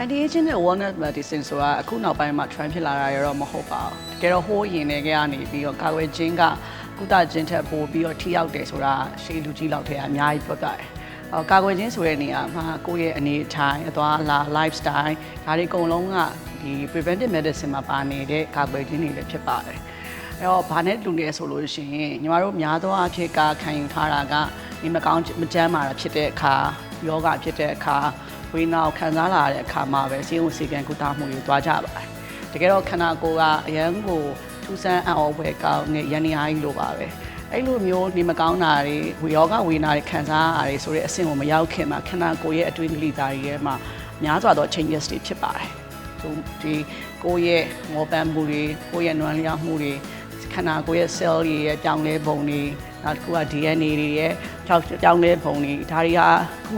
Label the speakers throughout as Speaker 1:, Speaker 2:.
Speaker 1: Anti-aging နဲ့ wellness medicine ဆိုတာအခုနောက်ပိုင်းမှာ trend ဖြစ်လာတာရောမဟုတ်ပါဘူး။တကယ်တော့ဟိုးရင်တွေကနေပြီးတော့ကာကွယ်ခြင်းကကုသခြင်းထက်ပိုပြီးတော့ထိရောက်တယ်ဆိုတာရှေးလူကြီးလောက်ထဲအများကြီးပြောကြတယ်။ကာကွယ်ခြင်းဆိုတဲ့နေရာမှာကိုယ့်ရဲ့အနေအထိုင်အသွားအလာ lifestyle ဒါတွေအကုန်လုံးကဒီ preventive medicine မှာပါနေတဲ့ကာကွယ်ခြင်းတွေလည်းဖြစ်ပါတယ်။အဲ့တော့ဘာနဲ့တူနေဆိုလို့ရှိရင်ညီမတို့များသောအားဖြင့်ခံယူထားတာကဒီမကောင်းမကျန်းမာတာဖြစ်တဲ့အခါယောဂဖြစ်တဲ့အခါဝေနာခံစားလာတဲ့အခါမှာပဲဆေးရုံဆေးကန်ကုသမှုတွေတွားကြပါတယ်။တကယ်တော့ခန္ဓာကိုယ်ကအရန်ကိုထူးဆန်းအံ့ဩဖွယ်ကောင်းတဲ့ရန်နေအားကြီးလိုပါပဲ။အဲ့လိုမျိုးဒီမကောင်းတာတွေဝေယောဂဝေနာတွေခံစားရတာဆိုတဲ့အဆင့်ကိုမရောက်ခင်မှာခန္ဓာကိုယ်ရဲ့အတွင်းကလေးသားတွေထဲမှာများစွာသော changes တွေဖြစ်ပါတယ်။ဒီကိုယ့်ရဲ့ငေါ်ပန်းမှုတွေကိုယ့်ရဲ့နွမ်းလျားမှုတွေခန္ဓာကိုယ်ရဲ့ cell တွေရဲ့ပြောင်းလဲပုံတွေနောက်တစ်ခုက DNA တွေရဲ့ပြောင်းလဲပုံတွေဒါတွေကခု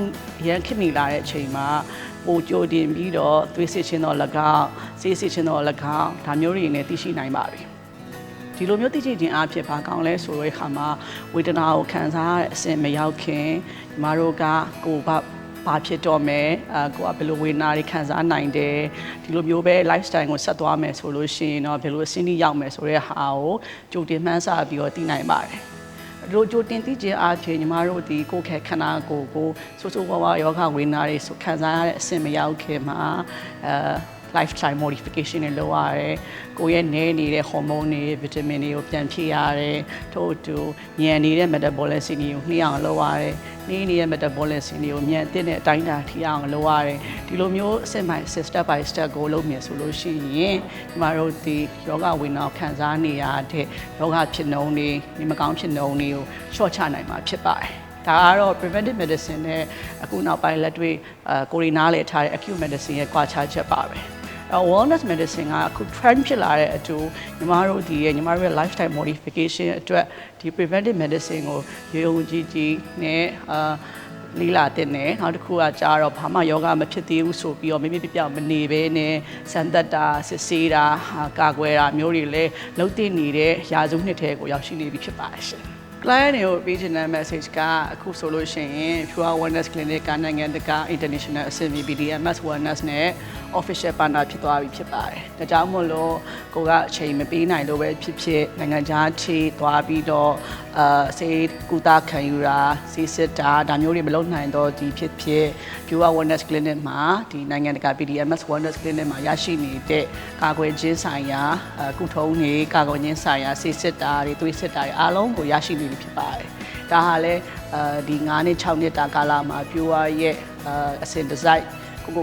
Speaker 1: ရန်ခစ်နေလာတဲ့အချိန်မှာပိုကြိုတင်ပြီးတော့သွေးစစ်ခြင်းတော့၎င်းဆေးစစ်ခြင်းတော့၎င်းဒါမျိုးတွေနဲ့သိရှိနိုင်ပါပြီဒီလိုမျိုးသိရှိခြင်းအဖြစ်ဘာကောင်းလဲဆိုတဲ့အခါမှာဝေဒနာကိုခံစားရတဲ့အဆင့်မရောက်ခင်ညီမတို့ကကိုယ်ဘာဖြစ်တော့မယ်ကိုကဘယ်လိုဝေဒနာတွေခံစားနိုင်တယ်ဒီလိုမျိုးပဲ lifestyle ကိုဆက်သွားမယ်ဆိုလို့ရှိရင်တော့ဘယ်လိုအဆင့်ကြီးရောက်မယ်ဆိုတဲ့ဟာကိုကြိုတင်မှန်းဆပြီးတော့သိနိုင်ပါတယ်လိုကြိုတင်သိခြင်းအားဖြင့်ညီမတို့ဒီကိုယ်ခဲခန္ဓာကိုယ်ကိုဆိုးဆိုးဝါးဝါယောဂဝေဒနာတွေခံစားရတဲ့အဆင့်မရောက်ခင်မှာlifestyle modification တွေလုပ်ရတယ်။ကိုယ့်ရဲ့နေနေတဲ့ hormone တွေ vitamin တွေကိုပြန်ဖြည့်ရတယ်။ထို့အတူညံနေတဲ့ metabolism တွေကိုနှိမ့်အောင်လုပ်ရတယ်။နှိမ့်နေတဲ့ metabolism တွေကိုညံတဲ့အတိုင်းအတာထိအောင်လုပ်ရတယ်။ဒီလိုမျိုးအဆင့်ပိုင်း step by step ကိုလုပ်မယ်ဆိုလို့ရှိရင်ဒီမှာတို့ဒီယောဂဝေဒနာခံစားနေရတဲ့ယောဂဖြစ်နှုန်းတွေဒီမကောင်းဖြစ်နှုန်းတွေကိုလျှော့ချနိုင်မှာဖြစ်ပါတယ်။ဒါကတော့ preventive medicine နဲ့အခုနောက်ပိုင်းလက်တွေ့ကိုရီနားလေထားတဲ့ acute medicine ရဲ့ကွာခြားချက်ပါပဲ။ wellness medicine ကအခု trend ဖြစ်လာတဲ့အတူညီမတို့ရဲ့ lifestyle modification အတွက်ဒီ preventive medicine ကိုရုံကြည်နဲ့လီလာတဲ့နဲ့နောက်တစ်ခုကကြာတော့ဘာမှယောဂမဖြစ်သေးဘူးဆိုပြီးတော့မိပြမနေဘဲနဲ့စံသက်တာစစ်ဆေးတာကာကွယ်တာမျိုးတွေလည်းလုပ်တင်နေတဲ့ရာစုနှစ်ထဲကိုရောက်ရှိနေပြီဖြစ်ပါတယ်ရှင်client တွေကိုပေးချင်တဲ့ message ကအခုဆိုလို့ရှိရင် Pure Wellness Clinic ကနိုင်ငံတကာ international အဆင့် BDMS Wellness နဲ့ official partner ဖြစ်သွားပြီဖြစ်ပါတယ်။ဒါကြောင့်မို့လို့ကိုကအချိန်မပေးနိုင်လို့ပဲဖြစ်နိုင်ငံခြားထိသွားပြီးတော့ဆေးကုသခံယူတာဆေးစစ်တာဒါမျိုးတွေမလုပ်နိုင်တော့ဒီဖြစ် Pure Wellness Clinic မှာဒီနိုင်ငံတကာ BDMS Wellness Clinic မှာရရှိနေတဲ့ကာကွယ်ခြင်းဆိုင်ရာကုထုံးတွေကာကွယ်ခြင်းဆိုင်ရာဆေးစစ်တာတွေသွေးစစ်တာတွေအားလုံးကိုရရှိနေပြီဖြစ်ပါတယ်။ဒါဟာလည်းဒီ9နှစ်6နှစ်တာကာလမှာ Pure ရဲ့အစဉ်တစိုက်ကို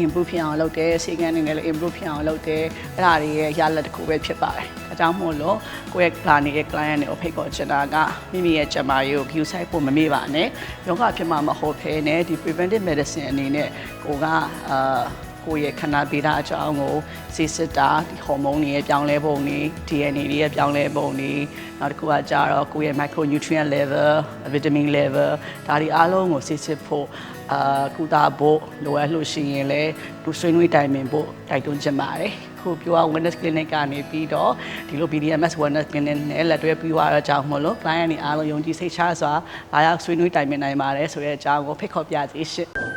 Speaker 1: improve ဖြစ်အောင်လုပ်တယ်ဆေးကန်းတွေနဲ့လည်း improve ဖြစ်အောင်လုပ်တယ်အဲ့ဒါတွေရဲ့ရလဒ်တစ်ခုပဲဖြစ်ပါတယ်။အဲကြောင့်မို့လို့ကိုယ့်ရဲ့ client ရဲ့ client တွေကိုဖိတ်ခေါ်ချင်တာကမိမိရဲ့ကျန်းမာရေးကို view site ဖို့မမေ့ပါနဲ့။ယောဂဖြစ်မှာမဟုတ်ဘဲနဲ့ဒီ preventive medicine အနေနဲ့ကိုယ့်ရဲ့ခန္ဓာဗေဒအကြောင်းကိုဆေးစစ်တာဒီ hormone တွေရဲ့ပြောင်းလဲပုံတွေ DNA တွေရဲ့ပြောင်းလဲပုံတွေနောက်တစ်ခုကကြတော့ကိုယ့်ရဲ့ micronutrient level vitamin level ဒါတွေအားလုံးကိုဆေးစစ်ဖို့ကုသဖို့လိုအပ်လို့ရှိရင်လည်းသူဆွေးနွေးတိုင်ပင်ဖို့တိုက်တွန်းချင်ပါတယ်။ခုပြော Wellness Clinic ကနေပြီးတော့ဒီလို BDMS Wellness Clinic နဲ့လက်တွဲပြီးသွားတဲ့အကြောင်းမို့လို့ client တွေအားလုံးယုံကြည်စိတ်ချစွာလာရောက်ဆွေးနွေးတိုင်ပင်နိုင်ပါတယ်ဆိုတဲ့အကြောင်းကိုဖိတ်ခေါ်ပြသေးရှင့်။